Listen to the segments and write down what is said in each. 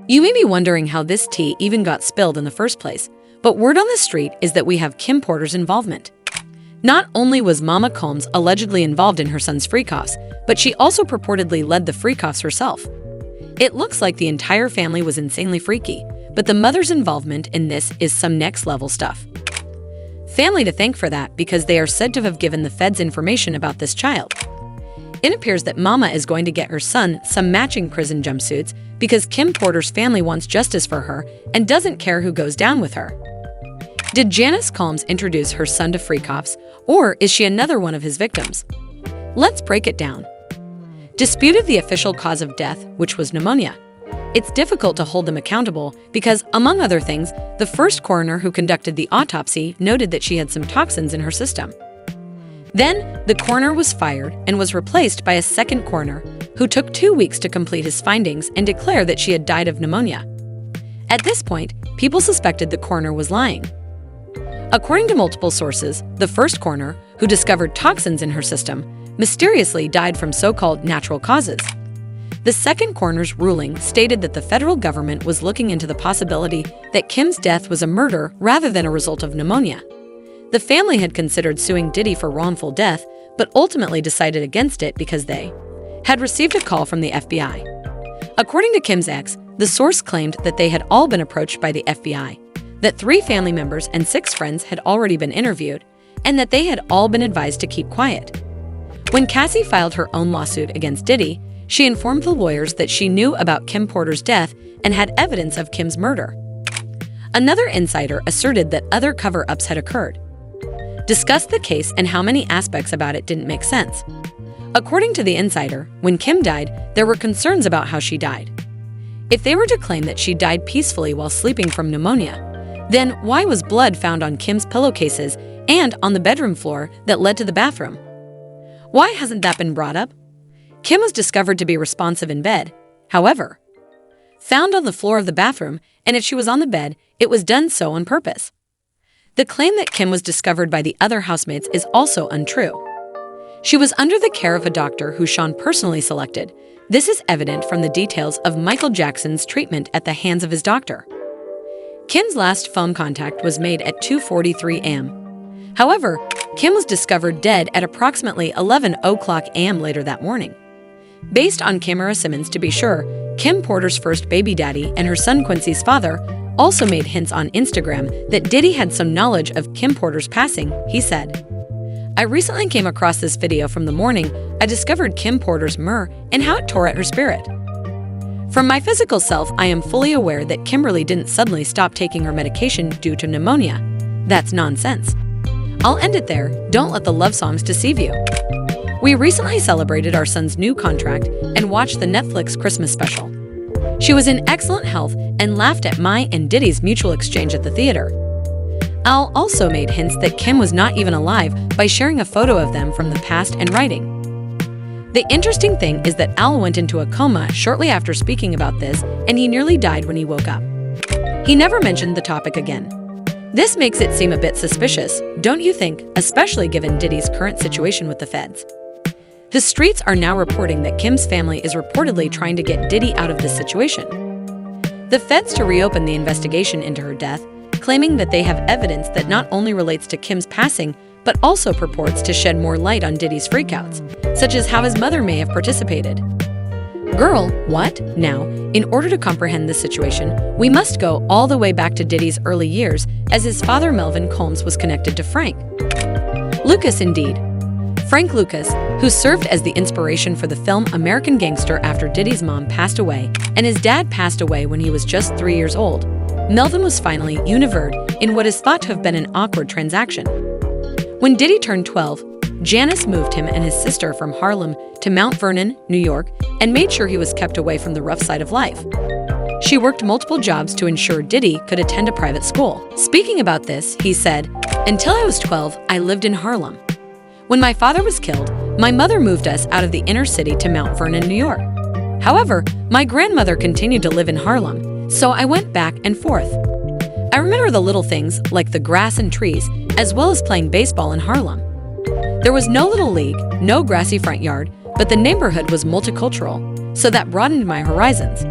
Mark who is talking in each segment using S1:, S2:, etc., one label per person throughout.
S1: You may be wondering how this tea even got spilled in the first place, but word on the street is that we have Kim Porter's involvement. Not only was Mama Combs allegedly involved in her son's Freak0ffs, but she also purportedly led the Freak0ffs herself. It looks like the entire family was insanely freaky, but the mother's involvement in this is some next-level stuff. Family to thank for that, because they are said to have given the feds information about this child. It appears that Mama is going to get her son some matching prison jumpsuits because Kim Porter's family wants justice for her and doesn't care who goes down with her. Did Janice Combs introduce her son to Freak0ffs, or is she another one of his victims? Let's break it down. Disputed the official cause of death, which was pneumonia. It's difficult to hold them accountable because, among other things, the first coroner who conducted the autopsy noted that she had some toxins in her system. Then, the coroner was fired and was replaced by a second coroner who took 2 weeks to complete his findings and declare that she had died of pneumonia. At this point, people suspected the coroner was lying. According to multiple sources, the first coroner, who discovered toxins in her system, mysteriously died from so-called natural causes. The second coroner's ruling stated that the federal government was looking into the possibility that Kim's death was a murder rather than a result of pneumonia. The family had considered suing Diddy for wrongful death, but ultimately decided against it because they had received a call from the FBI. According to Kim's ex, the source claimed that they had all been approached by the FBI, that 3 family members and 6 friends had already been interviewed, and that they had all been advised to keep quiet. When Cassie filed her own lawsuit against Diddy, she informed the lawyers that she knew about Kim Porter's death and had evidence of Kim's murder. Another insider asserted that other cover-ups had occurred, discussed the case and how many aspects about it didn't make sense. According to the insider, when Kim died, there were concerns about how she died. If they were to claim that she died peacefully while sleeping from pneumonia, then why was blood found on Kim's pillowcases and on the bedroom floor that led to the bathroom? Why hasn't that been brought up? Kim was discovered to be responsive in bed, however, found on the floor of the bathroom, and if she was on the bed, it was done so on purpose. The claim that Kim was discovered by the other housemates is also untrue. She was under the care of a doctor who Sean personally selected. This is evident from the details of Michael Jackson's treatment at the hands of his doctor. Kim's last phone contact was made at 2:43 a.m. However, Kim was discovered dead at approximately 11 o'clock a.m. later that morning. Based on Camera Simmons, to be sure, Kim Porter's first baby daddy and her son Quincy's father also made hints on Instagram that Diddy had some knowledge of Kim Porter's passing. He said, "I recently came across this video from the morning I discovered Kim Porter's myrrh and how it tore at her spirit. From my physical self, I am fully aware that Kimberly didn't suddenly stop taking her medication due to pneumonia. That's nonsense. I'll end it there. Don't let the love songs deceive you. We recently celebrated our son's new contract and watched the Netflix Christmas special. She was in excellent health and laughed at my and Diddy's mutual exchange at the theater. Al also made hints that Kim was not even alive by sharing a photo of them from the past and writing. The interesting thing is that Al went into a coma shortly after speaking about this, and he nearly died when he woke up. He never mentioned the topic again. This makes it seem a bit suspicious, don't you think, especially given Diddy's current situation with the feds? The streets are now reporting that Kim's family is reportedly trying to get Diddy out of this situation. The feds to reopen the investigation into her death, claiming that they have evidence that not only relates to Kim's passing, but also purports to shed more light on Diddy's freakouts, such as how his mother may have participated. Girl, what? Now, in order to comprehend this situation, we must go all the way back to Diddy's early years, as his father Melvin Combs was connected to Frank Lucas indeed. Frank Lucas, who served as the inspiration for the film American Gangster after Diddy's mom passed away and his dad passed away when he was just 3 years old, Melvin was finally univered in what is thought to have been an awkward transaction. When Diddy turned 12, Janice moved him and his sister from Harlem to Mount Vernon, New York, and made sure he was kept away from the rough side of life. She worked multiple jobs to ensure Diddy could attend a private school. Speaking about this, he said, "Until I was 12, I lived in Harlem. When my father was killed, my mother moved us out of the inner city to Mount Vernon, New York. However, my grandmother continued to live in Harlem, so I went back and forth. I remember the little things, like the grass and trees, as well as playing baseball in Harlem. There was no little league, no grassy front yard, but the neighborhood was multicultural, so that broadened my horizons."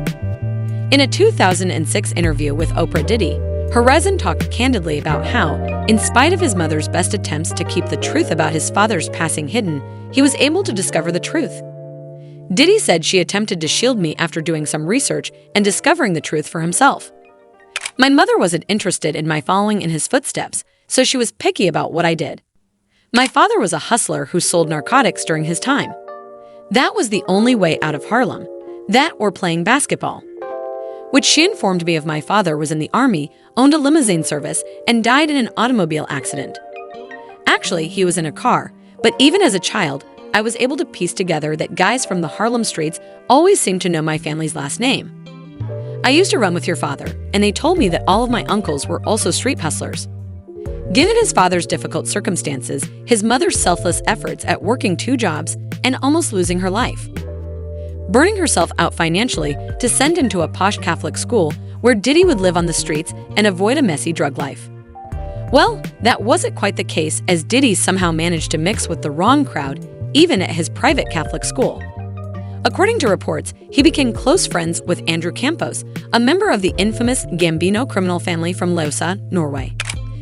S1: In a 2006 interview with Oprah, Diddy talked candidly about how, in spite of his mother's best attempts to keep the truth about his father's passing hidden, he was able to discover the truth. Diddy said she attempted to shield me after doing some research and discovering the truth for himself. My mother wasn't interested in my following in his footsteps, so she was picky about what I did. My father was a hustler who sold narcotics during his time. That was the only way out of Harlem, that or playing basketball. Which she informed me of. My father was in the army, owned a limousine service, and died in an automobile accident. Actually, he was in a car, but even as a child, I was able to piece together that guys from the Harlem streets always seemed to know my family's last name. I used to run with your father, and they told me that all of my uncles were also street hustlers. Given his father's difficult circumstances, his mother's selfless efforts at working 2 jobs, and almost losing her life, burning herself out financially to send him to a posh Catholic school where Diddy would live on the streets and avoid a messy drug life. Well, that wasn't quite the case, as Diddy somehow managed to mix with the wrong crowd, even at his private Catholic school. According to reports, he became close friends with Andrew Campos, a member of the infamous Gambino criminal family from Lausa, Norway.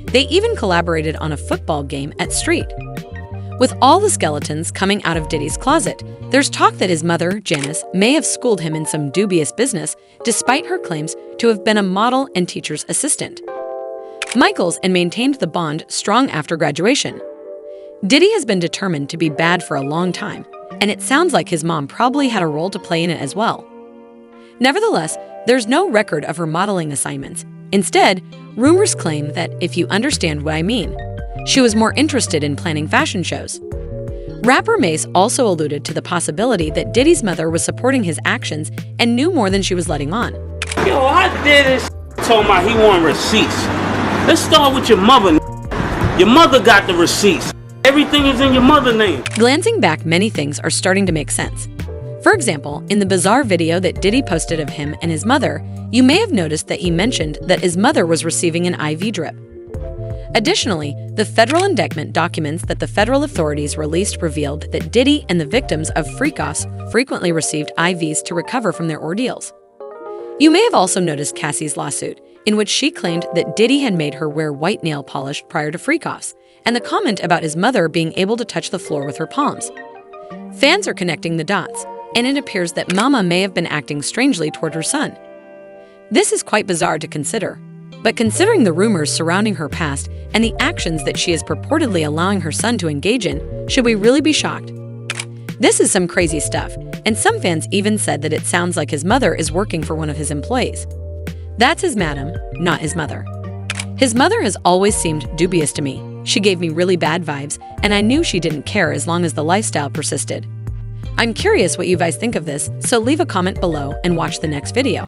S1: They even collaborated on a football game at Street. With all the skeletons coming out of Diddy's closet, there's talk that his mother, Janice, may have schooled him in some dubious business, despite her claims to have been a model and teacher's assistant. Michaels and maintained the bond strong after graduation. Diddy has been determined to be bad for a long time, and it sounds like his mom probably had a role to play in it as well. Nevertheless, there's no record of her modeling assignments. Instead, rumors claim that, if you understand what I mean, she was more interested in planning fashion shows. Rapper Mace also alluded to the possibility that Diddy's mother was supporting his actions and knew more than she was letting on.
S2: Yo, I did this. Told my he want receipts. Let's start with your mother. Your mother got the receipts. Everything is in your mother's name.
S1: Glancing back, many things are starting to make sense. For example, in the bizarre video that Diddy posted of him and his mother, you may have noticed that he mentioned that his mother was receiving an IV drip. Additionally, the federal indictment documents that the federal authorities released revealed that Diddy and the victims of Freak0ffs frequently received IVs to recover from their ordeals. You may have also noticed Cassie's lawsuit, in which she claimed that Diddy had made her wear white nail polish prior to Freak0ffs, and the comment about his mother being able to touch the floor with her palms. Fans are connecting the dots, and it appears that Mama may have been acting strangely toward her son. This is quite bizarre to consider, but considering the rumors surrounding her past and the actions that she is purportedly allowing her son to engage in, should we really be shocked? This is some crazy stuff, and some fans even said that it sounds like his mother is working for one of his employees. That's his madam, not his mother. His mother has always seemed dubious to me. She gave me really bad vibes, and I knew she didn't care as long as the lifestyle persisted. I'm curious what you guys think of this, so leave a comment below and watch the next video.